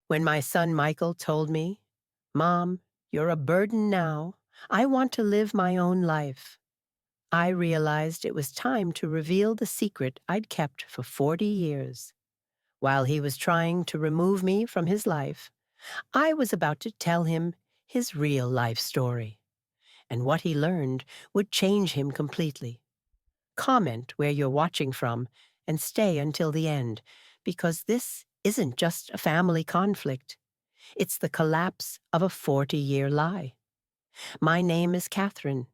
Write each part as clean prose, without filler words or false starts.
When my son Michael told me, "Mom, you're a burden now. I want to live my own life," I realized it was time to reveal the secret I'd kept for 40 years. While he was trying to remove me from his life, I was about to tell him his real life story. And what he learned would change him completely. Comment where you're watching from and stay until the end, because this isn't just a family conflict. It's the collapse of a 40-year lie. My name is Catherine.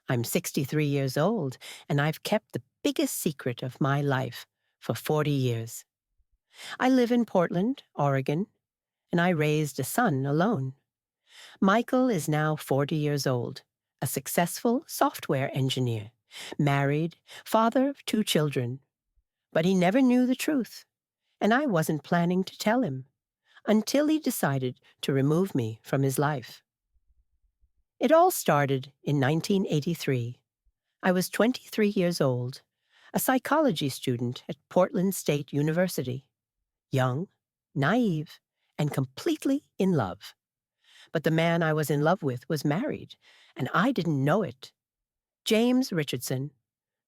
I'm 63 years old, and I've kept the biggest secret of my life for 40 years. I live in Portland, Oregon, and I raised a son alone. Michael is now 40 years old, a successful software engineer, married, father of 2 children. But he never knew the truth, and I wasn't planning to tell him until he decided to remove me from his life. It all started in 1983. I was 23 years old, a psychology student at Portland State University, young, naive, and completely in love. But the man I was in love with was married, and I didn't know it. James Richardson,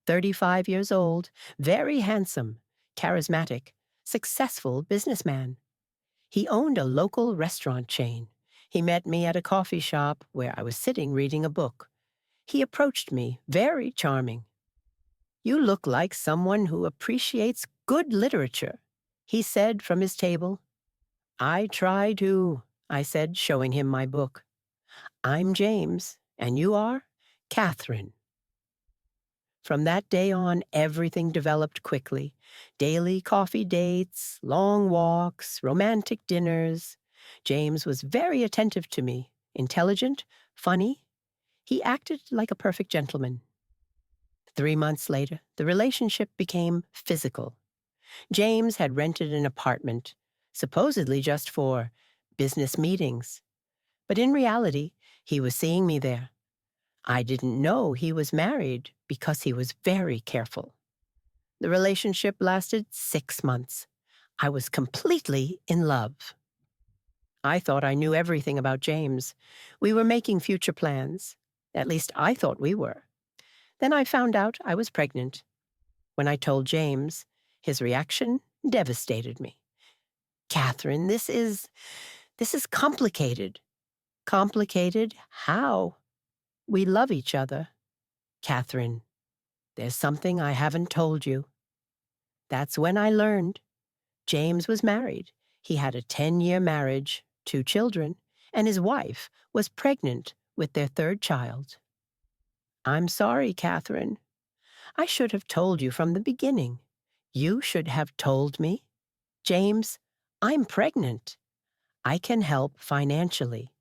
35 years old, very handsome, charismatic, successful businessman. He owned a local restaurant chain. He met me at a coffee shop where I was sitting reading a book. He approached me, very charming. "You look like someone who appreciates good literature," he said from his table. "I try to," I said, showing him my book. "I'm James, and you are?" "Catherine." From that day on, everything developed quickly. Daily coffee dates, long walks, romantic dinners. James was very attentive to me, intelligent, funny. He acted like a perfect gentleman. 3 months later, the relationship became physical. James had rented an apartment, supposedly just for business meetings. But in reality, he was seeing me there. I didn't know he was married because he was very careful. The relationship lasted 6 months. I was completely in love. I thought I knew everything about James. We were making future plans. At least I thought we were. Then I found out I was pregnant. When I told James, his reaction devastated me. "Catherine, this is complicated." "Complicated? How?" "We love each other." "Catherine, there's something I haven't told you." That's when I learned. James was married. He had a 10-year marriage, 2 children, and his wife was pregnant with their 3rd child. "I'm sorry, Catherine. I should have told you from the beginning. You should have told me. James, I'm pregnant. I can help financially,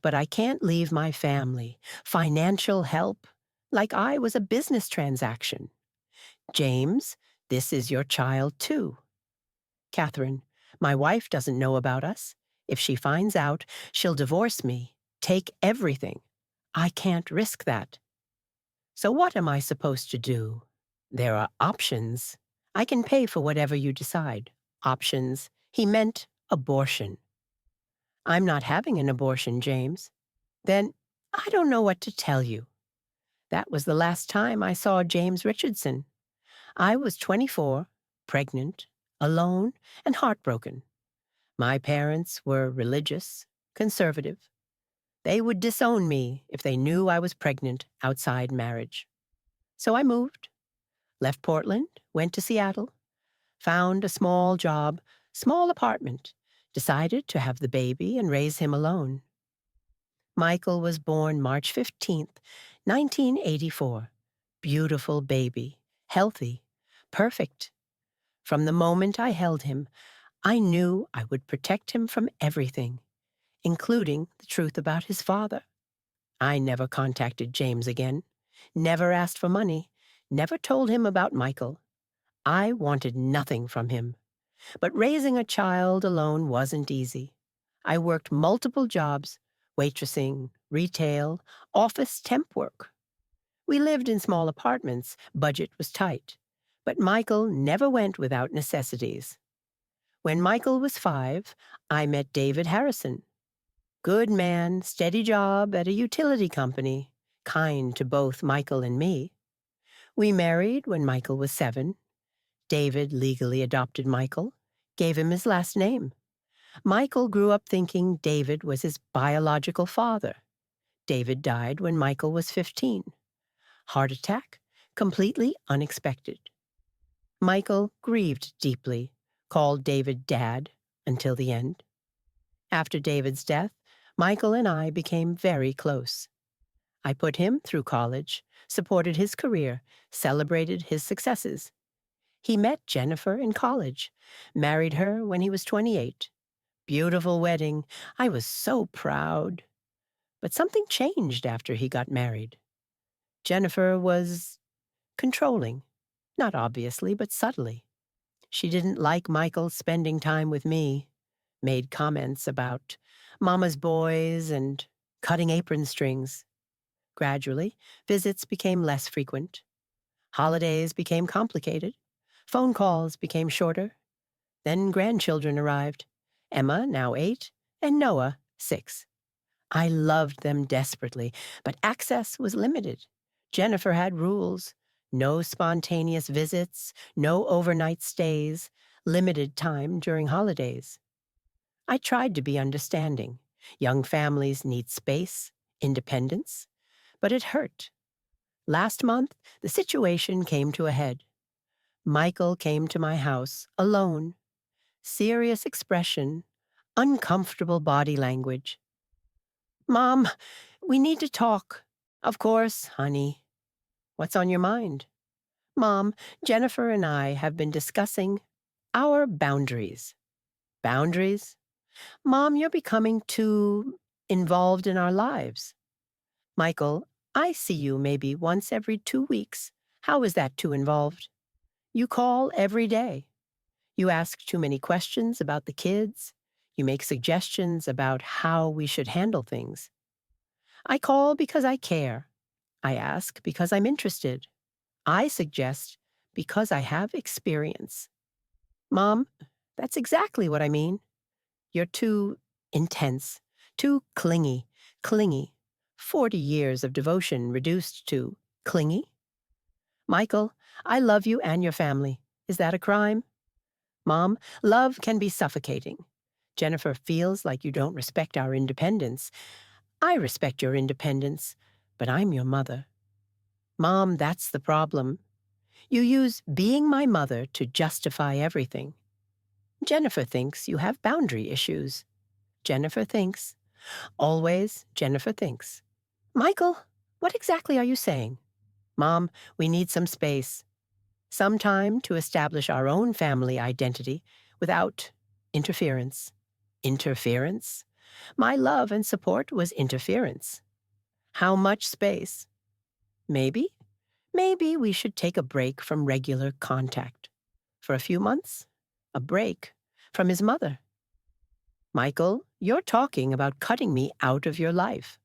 but I can't leave my family. Financial help? Like I was a business transaction. James, this is your child too. Catherine, my wife doesn't know about us. If she finds out, she'll divorce me, take everything. I can't risk that. So what am I supposed to do? There are options. I can pay for whatever you decide. Options. He meant abortion. I'm not having an abortion, James. Then I don't know what to tell you. That was the last time I saw James Richardson. I was 24, pregnant, alone, and heartbroken. My parents were religious, conservative. They would disown me if they knew I was pregnant outside marriage. So I moved, left Portland, went to Seattle, found a small job, small apartment, decided to have the baby and raise him alone. Michael was born March 15th, 1984. Beautiful baby, healthy, perfect. From the moment I held him, I knew I would protect him from everything, including the truth about his father. I never contacted James again, never asked for money, never told him about Michael. I wanted nothing from him. But raising a child alone wasn't easy. I worked multiple jobs, waitressing, retail, office temp work. We lived in small apartments, budget was tight. But Michael never went without necessities. When Michael was 5, I met David Harrison. Good man, steady job at a utility company, kind to both Michael and me. We married when Michael was 7. David legally adopted Michael, gave him his last name. Michael grew up thinking David was his biological father. David died when Michael was 15. Heart attack, completely unexpected. Michael grieved deeply, called David Dad until the end. After David's death, Michael and I became very close. I put him through college, supported his career, celebrated his successes. He met Jennifer in college, married her when he was 28. Beautiful wedding. I was so proud. But something changed after he got married. Jennifer was controlling, not obviously, but subtly. She didn't like Michael spending time with me, made comments about mama's boys and cutting apron strings. Gradually, visits became less frequent. Holidays became complicated. Phone calls became shorter. Then grandchildren arrived. Emma, now 8, and Noah, 6. I loved them desperately, but access was limited. Jennifer had rules. No spontaneous visits, no overnight stays, limited time during holidays. I tried to be understanding. Young families need space, independence, but it hurt. Last month, the situation came to a head. Michael came to my house alone. Serious expression, uncomfortable body language. Mom, we need to talk. Of course, honey. What's on your mind? Mom, Jennifer and I have been discussing our boundaries. Boundaries? Mom, you're becoming too involved in our lives. Michael, I see you maybe once every 2 weeks. How is that too involved? You call every day. You ask too many questions about the kids. You make suggestions about how we should handle things. I call because I care. I ask because I'm interested. I suggest because I have experience. Mom, that's exactly what I mean. You're too intense, too clingy. 40 years of devotion reduced to clingy? Michael, I love you and your family. Is that a crime? Mom, love can be suffocating. Jennifer feels like you don't respect our independence. I respect your independence, but I'm your mother. Mom, that's the problem. You use being my mother to justify everything. Jennifer thinks you have boundary issues. Jennifer thinks. Always Jennifer thinks. Michael, what exactly are you saying? Mom, we need some space. Some time to establish our own family identity without interference. Interference? My love and support was interference. How much space? Maybe we should take a break from regular contact. For a few months? A break from his mother. Michael, you're talking about cutting me out of your life.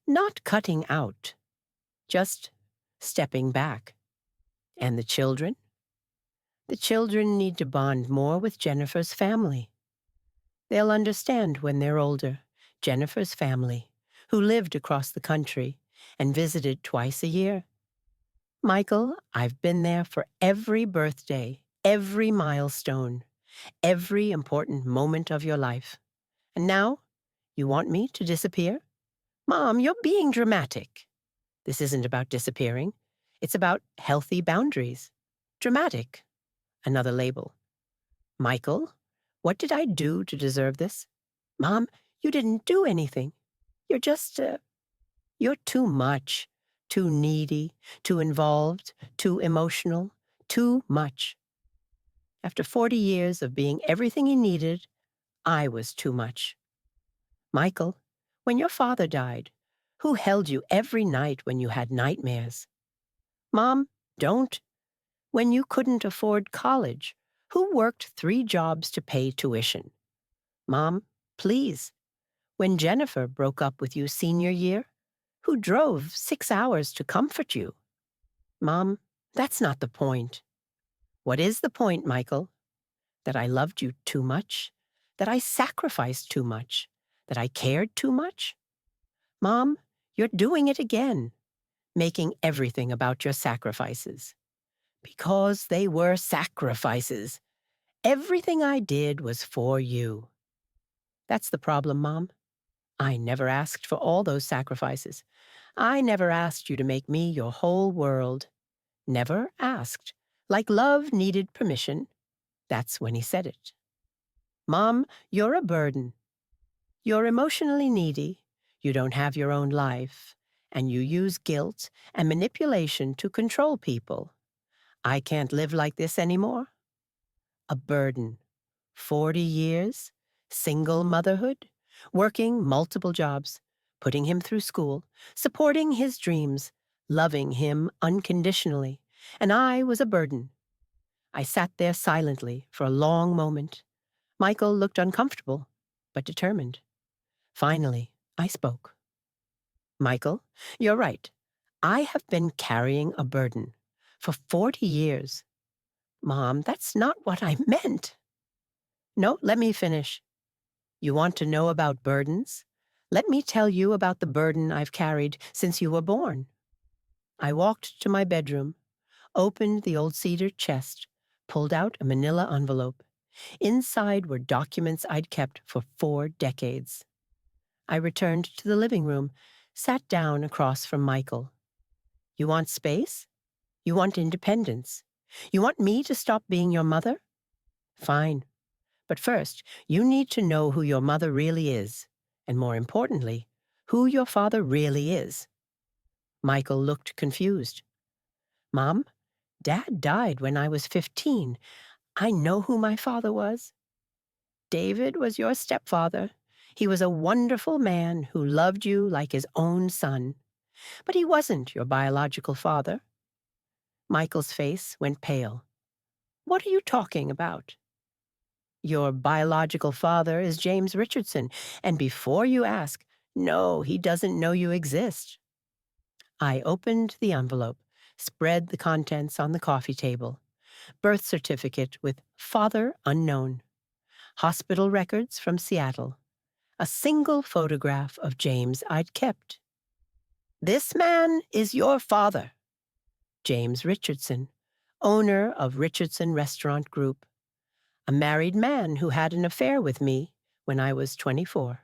Not cutting out. Just stepping back. And the children? The children need to bond more with Jennifer's family. They'll understand when they're older. Jennifer's family, who lived across the country and visited twice a year. Michael, I've been there for every birthday, every milestone, every important moment of your life. And now, you want me to disappear? Mom, you're being dramatic. This isn't about disappearing. It's about healthy boundaries. Dramatic. Another label. Michael, what did I do to deserve this? Mom, you didn't do anything. You're just, you're too much, too needy, too involved, too emotional, too much. After 40 years of being everything he needed, I was too much. Michael, when your father died, who held you every night when you had nightmares? Mom, don't. When you couldn't afford college, who worked 3 jobs to pay tuition? Mom, please. When Jennifer broke up with you senior year, who drove 6 hours to comfort you? Mom, that's not the point. What is the point, Michael? That I loved you too much? That I sacrificed too much? That I cared too much? Mom, you're doing it again, making everything about your sacrifices. Because they were sacrifices. Everything I did was for you. That's the problem, Mom. I never asked for all those sacrifices. I never asked you to make me your whole world. Never asked. Like love needed permission. That's when he said it. Mom, you're a burden. You're emotionally needy. You don't have your own life. And you use guilt and manipulation to control people. I can't live like this anymore. A burden. 40 years, single motherhood, working multiple jobs, putting him through school, supporting his dreams, loving him unconditionally. And I was a burden. I sat there silently for a long moment. Michael looked uncomfortable, but determined. Finally, I spoke. Michael, you're right. I have been carrying a burden for 40 years. Mom, that's not what I meant. No, let me finish. You want to know about burdens? Let me tell you about the burden I've carried since you were born. I walked to my bedroom, opened the old cedar chest, pulled out a manila envelope. Inside were documents I'd kept for 4 decades. I returned to the living room, sat down across from Michael. You want space? You want independence? You want me to stop being your mother? Fine. But first, you need to know who your mother really is, and more importantly, who your father really is. Michael looked confused. Mom, Dad died when I was 15. I know who my father was. David was your stepfather. He was a wonderful man who loved you like his own son. But he wasn't your biological father. Michael's face went pale. What are you talking about? Your biological father is James Richardson, and before you ask, no, he doesn't know you exist. I opened the envelope, spread the contents on the coffee table. Birth certificate with father unknown. Hospital records from Seattle. A single photograph of James I'd kept. This man is your father. James Richardson, owner of Richardson Restaurant Group. A married man who had an affair with me when I was 24.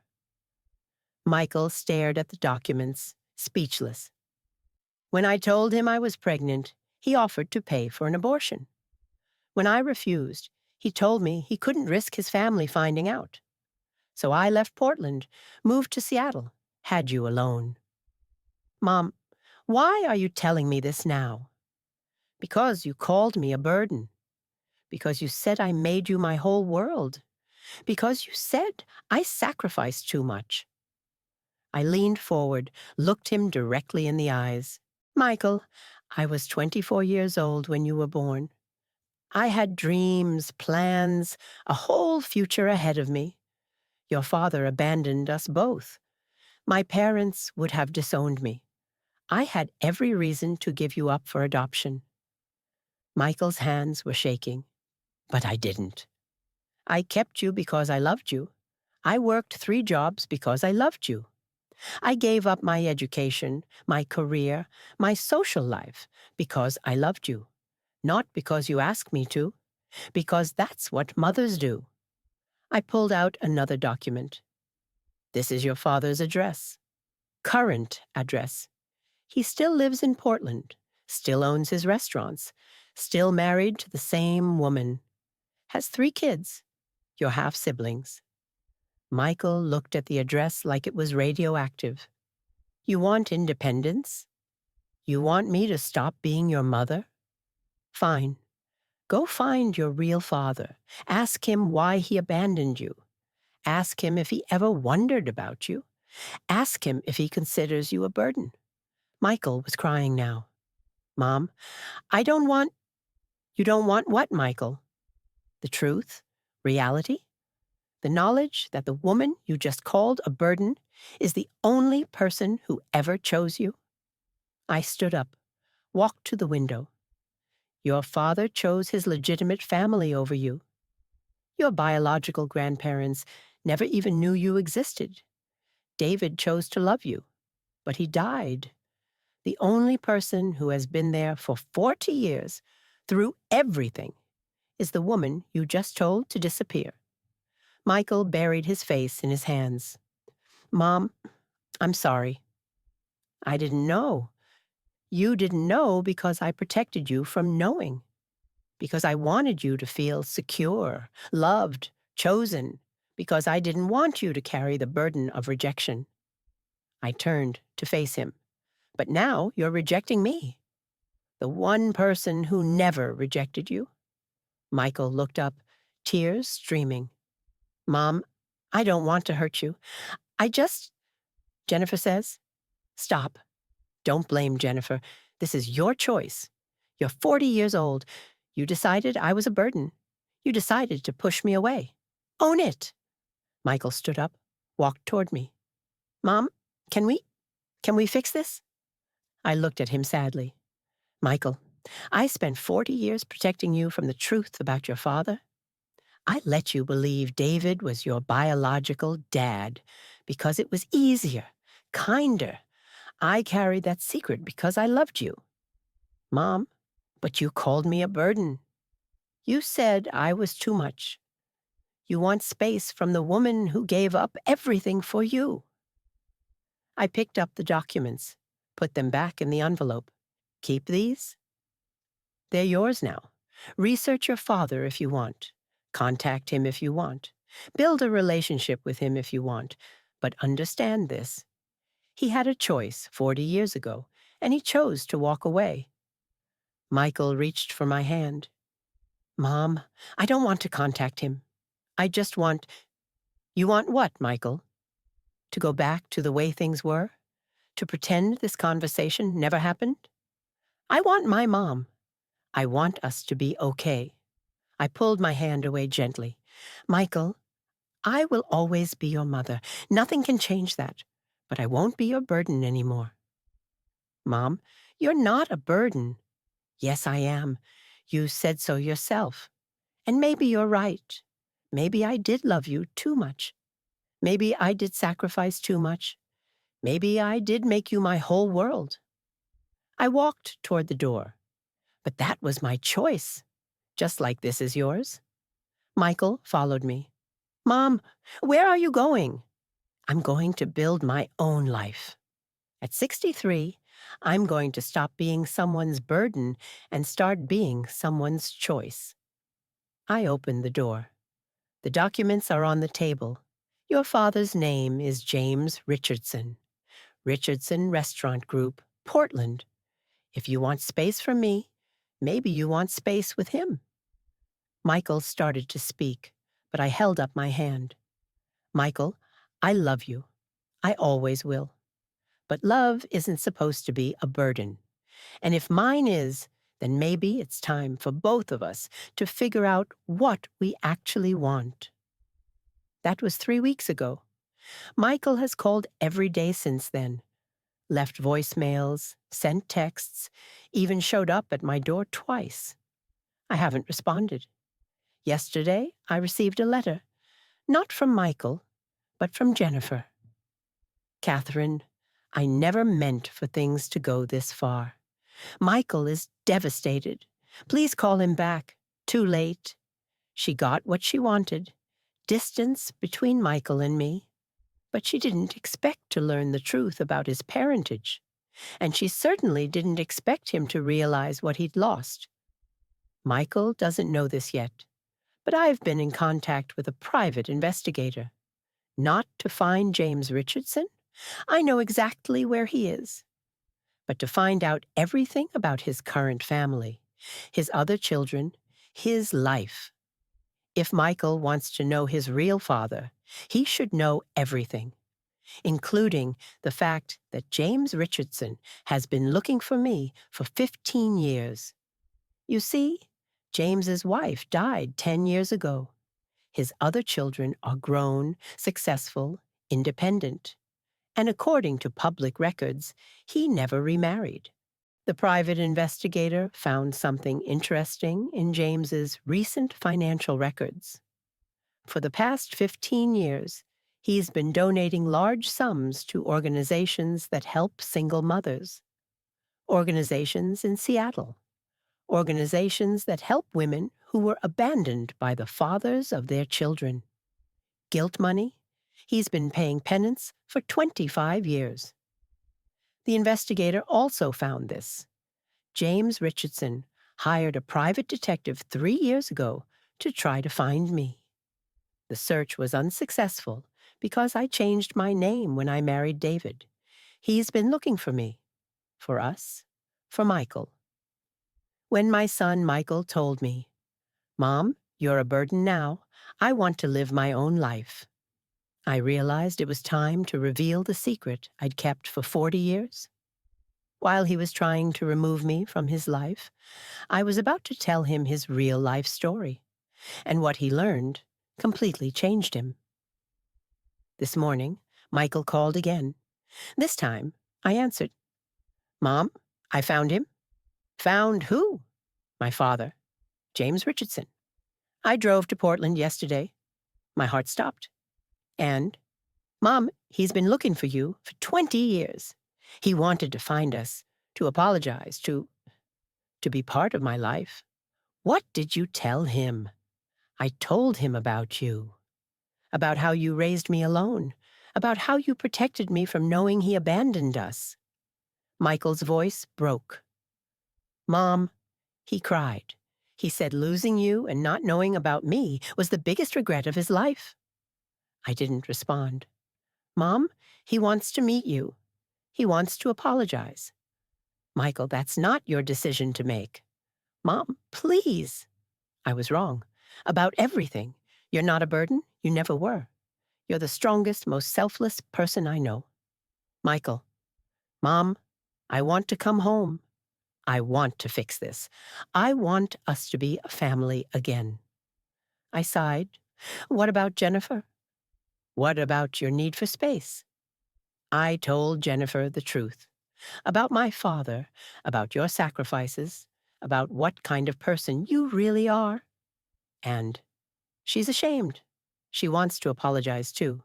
Michael stared at the documents, speechless. When I told him I was pregnant, he offered to pay for an abortion. When I refused, he told me he couldn't risk his family finding out. So I left Portland, moved to Seattle, had you alone. Mom, why are you telling me this now? Because you called me a burden. Because you said I made you my whole world. Because you said I sacrificed too much. I leaned forward, looked him directly in the eyes. Michael, I was 24 years old when you were born. I had dreams, plans, a whole future ahead of me. Your father abandoned us both. My parents would have disowned me. I had every reason to give you up for adoption. Michael's hands were shaking, but I didn't. I kept you because I loved you. I worked 3 jobs because I loved you. I gave up my education, my career, my social life because I loved you. Not because you asked me to, because that's what mothers do. I pulled out another document. This is your father's address. Current address. He still lives in Portland, still owns his restaurants, still married to the same woman. Has 3 kids, your half-siblings. Michael looked at the address like it was radioactive. You want independence? You want me to stop being your mother? Fine. Go find your real father. Ask him why he abandoned you. Ask him if he ever wondered about you. Ask him if he considers you a burden. Michael was crying now. Mom, I don't want... You don't want what, Michael? The truth? Reality? The knowledge that the woman you just called a burden is the only person who ever chose you? I stood up, walked to the window. Your father chose his legitimate family over you. Your biological grandparents never even knew you existed. David chose to love you, but he died. The only person who has been there for 40 years, through everything, is the woman you just told to disappear. Michael buried his face in his hands. Mom, I'm sorry. I didn't know. You didn't know because I protected you from knowing. Because I wanted you to feel secure, loved, chosen. Because I didn't want you to carry the burden of rejection. I turned to face him. But now you're rejecting me. The one person who never rejected you. Michael looked up, tears streaming. Mom, I don't want to hurt you. Jennifer says, stop. Don't blame Jennifer. This is your choice. You're 40 years old. You decided I was a burden. You decided to push me away. Own it. Michael stood up, walked toward me. Mom, can we fix this? I looked at him sadly. Michael, I spent 40 years protecting you from the truth about your father. I let you believe David was your biological dad because it was easier, kinder. I carried that secret because I loved you. Mom, but you called me a burden. You said I was too much. You want space from the woman who gave up everything for you. I picked up the documents, put them back in the envelope. Keep these? They're yours now. Research your father if you want. Contact him if you want. Build a relationship with him if you want. But understand this. He had a choice 40 years ago, and he chose to walk away. Michael reached for my hand. Mom, I don't want to contact him. I just want— You want what, Michael? To go back to the way things were? To pretend this conversation never happened? I want my mom. I want us to be okay. I pulled my hand away gently. Michael, I will always be your mother. Nothing can change that. But I won't be your burden anymore. Mom, you're not a burden. Yes, I am. You said so yourself. And maybe you're right. Maybe I did love you too much. Maybe I did sacrifice too much. Maybe I did make you my whole world. I walked toward the door. But that was my choice, just like this is yours. Michael followed me. Mom, where are you going? I'm going to build my own life. At 63, I'm going to stop being someone's burden and start being someone's choice. I opened the door. The documents are on the table. Your father's name is James Richardson. Richardson Restaurant Group, Portland. If you want space from me, maybe you want space with him. Michael started to speak, but I held up my hand. Michael, I love you. I always will. But love isn't supposed to be a burden. And if mine is, then maybe it's time for both of us to figure out what we actually want. That was 3 weeks ago. Michael has called every day since then. Left voicemails, sent texts, even showed up at my door twice. I haven't responded. Yesterday, I received a letter, not from Michael, but from Jennifer. Catherine, I never meant for things to go this far. Michael is devastated. Please call him back. Too late. She got what she wanted. Distance between Michael and me. But she didn't expect to learn the truth about his parentage. And she certainly didn't expect him to realize what he'd lost. Michael doesn't know this yet, but I've been in contact with a private investigator. Not to find James Richardson. I know exactly where he is. But to find out everything about his current family, his other children, his life. If Michael wants to know his real father, he should know everything, including the fact that James Richardson has been looking for me for 15 years. You see, James's wife died 10 years ago. His other children are grown, successful, independent. And according to public records, he never remarried. The private investigator found something interesting in James's recent financial records. For the past 15 years, he's been donating large sums to organizations that help single mothers, organizations in Seattle, organizations that help women who were abandoned by the fathers of their children. Guilt money? He's been paying penance for 25 years. The investigator also found this. James Richardson hired a private detective 3 years ago to try to find me. The search was unsuccessful because I changed my name when I married David. He's been looking for me, for us, for Michael. When my son Michael told me, "Mom, you're a burden now. I want to live my own life," I realized it was time to reveal the secret I'd kept for 40 years. While he was trying to remove me from his life, I was about to tell him his real-life story, and what he learned completely changed him. This morning, Michael called again. This time, I answered. "Mom, I found him." "Found who?" "My father, James Richardson. I drove to Portland yesterday." My heart stopped. "And, Mom, he's been looking for you for 20 years. He wanted to find us, to apologize, to be part of my life." "What did you tell him?" "I told him about you. About how you raised me alone. About how you protected me from knowing he abandoned us." Michael's voice broke. "Mom," he cried. "He said losing you and not knowing about me was the biggest regret of his life." I didn't respond. "Mom, he wants to meet you. He wants to apologize." "Michael, that's not your decision to make." "Mom, please." I was wrong. About everything. You're not a burden. You never were. You're the strongest, most selfless person I know. "Michael." "Mom, I want to come home. I want to fix this. I want us to be a family again." I sighed. "What about Jennifer? What about your need for space?" I told Jennifer the truth. About my father, about your sacrifices, about what kind of person you really are. And she's ashamed. She wants to apologize too.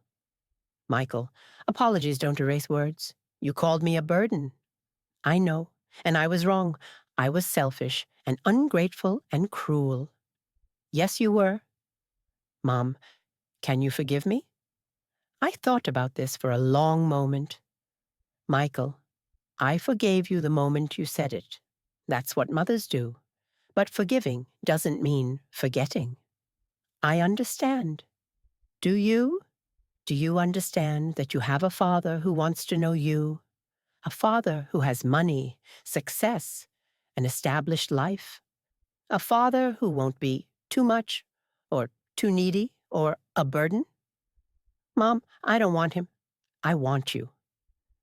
"Michael, apologies don't erase words. You called me a burden." "I know, and I was wrong. I was selfish and ungrateful and cruel." "Yes, you were." "Mom, can you forgive me?" I thought about this for a long moment. "Michael, I forgave you the moment you said it. That's what mothers do. But forgiving doesn't mean forgetting." "I understand." "Do you? Do you understand that you have a father who wants to know you? A father who has money, success, an established life? A father who won't be too much, or too needy, or a burden?" "Mom, I don't want him. I want you."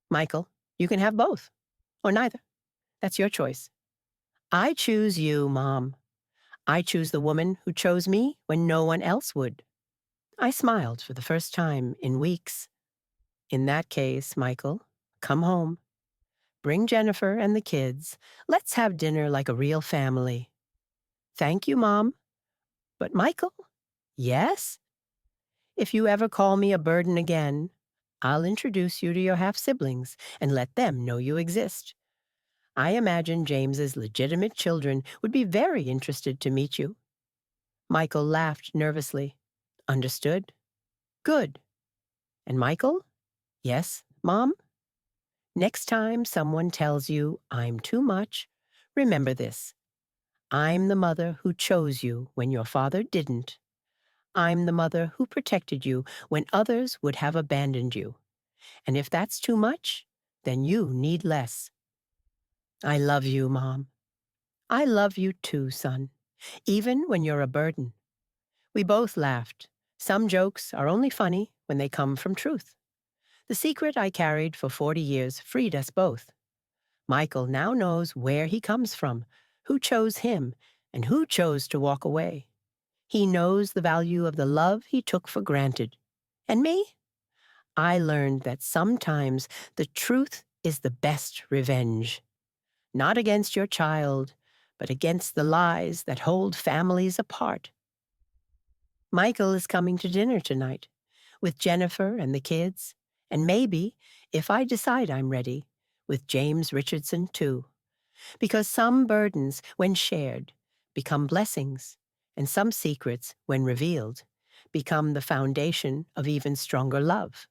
"Michael, you can have both, or neither. That's your choice." "I choose you, Mom. I choose the woman who chose me when no one else would." I smiled for the first time in weeks. "In that case, Michael, come home. Bring Jennifer and the kids. Let's have dinner like a real family." "Thank you, Mom. But Michael?" "Yes?" "If you ever call me a burden again, I'll introduce you to your half-siblings and let them know you exist. I imagine James's legitimate children would be very interested to meet you." Michael laughed nervously. "Understood. Good. And Michael?" "Yes, Mom?" "Next time someone tells you I'm too much, remember this. I'm the mother who chose you when your father didn't. I'm the mother who protected you when others would have abandoned you. And if that's too much, then you need less." "I love you, Mom." "I love you too, son, even when you're a burden." We both laughed. Some jokes are only funny when they come from truth. The secret I carried for 40 years freed us both. Michael now knows where he comes from, who chose him, and who chose to walk away. He knows the value of the love he took for granted. And me? I learned that sometimes the truth is the best revenge. Not against your child, but against the lies that hold families apart. Michael is coming to dinner tonight with Jennifer and the kids, and maybe, if I decide I'm ready, with James Richardson too. Because some burdens, when shared, become blessings, and some secrets, when revealed, become the foundation of even stronger love.